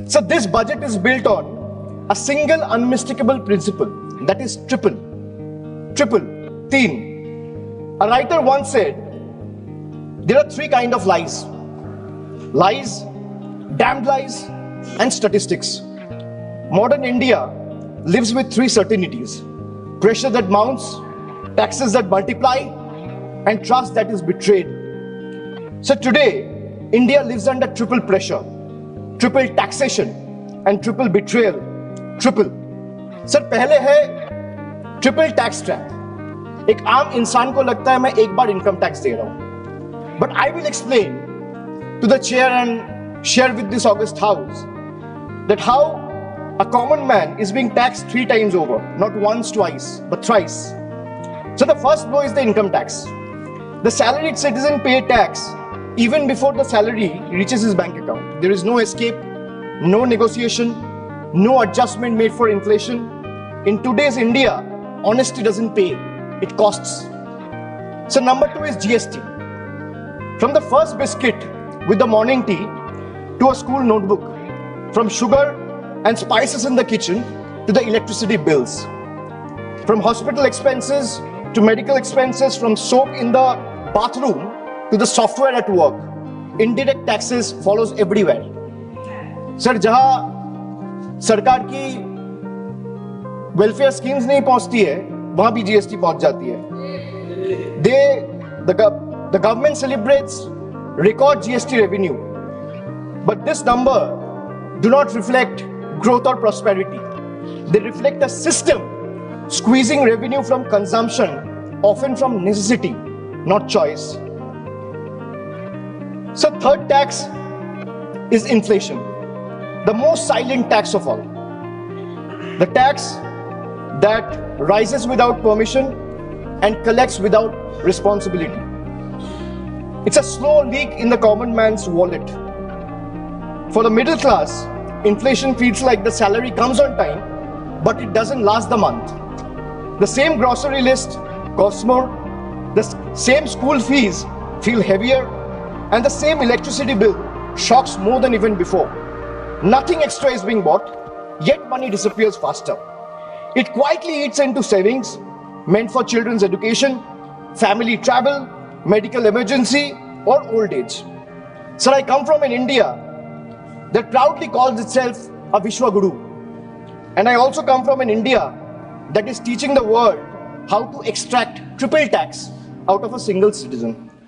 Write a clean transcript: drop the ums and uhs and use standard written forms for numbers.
So this budget is built on a single unmistakable principle, that is triple. Triple, teen. A writer once said, there are three kinds of lies. Lies, damned lies, and statistics. Modern India lives with three certainties: pressure that mounts, taxes that multiply, and trust that is betrayed. So today, India lives under triple pressure, triple taxation, and triple betrayal. Triple. Sir पहले है triple tax trap. एक आम इंसान को लगता है मैं एक बार इनकम टैक्स दे रहा हूं. But I will explain to the chair and share with this august house that how a common man is being taxed 3 times over, not once, twice, but thrice. So the first blow is the income tax. The salaried citizen pay tax even before the salary reaches his bank account. There is no escape, no negotiation, no adjustment made for inflation. In today's India, honesty doesn't pay, it costs. So number 2 is GST. From the first biscuit with the morning tea to a school notebook, from sugar and spices in the kitchen to the electricity bills, from hospital expenses to medical expenses, from soap in the bathroom to the software at work, indirect taxes follows everywhere. Sir जहां सरकार की welfare schemes नहीं पहुंचती है वहां भी GST पहुंच जाती है. The government celebrates record GST revenue, but this number do not reflect growth or prosperity. They reflect a system squeezing revenue from consumption, often from necessity, not choice. So third tax is inflation, the most silent tax of all. The tax that rises without permission and collects without responsibility. It's a slow leak in the common man's wallet. For the middle class, inflation feels like the salary comes on time, but it doesn't last the month. The same grocery list costs more, the same school fees feel heavier, and the same electricity bill shocks more than even before. Nothing extra is being bought, yet money disappears faster. It quietly eats into savings meant for children's education, family travel, medical emergency, or old age. Sir, I come from an India that proudly calls itself a Vishwa Guru. And I also come from an India that is teaching the world how to extract triple tax out of a single citizen.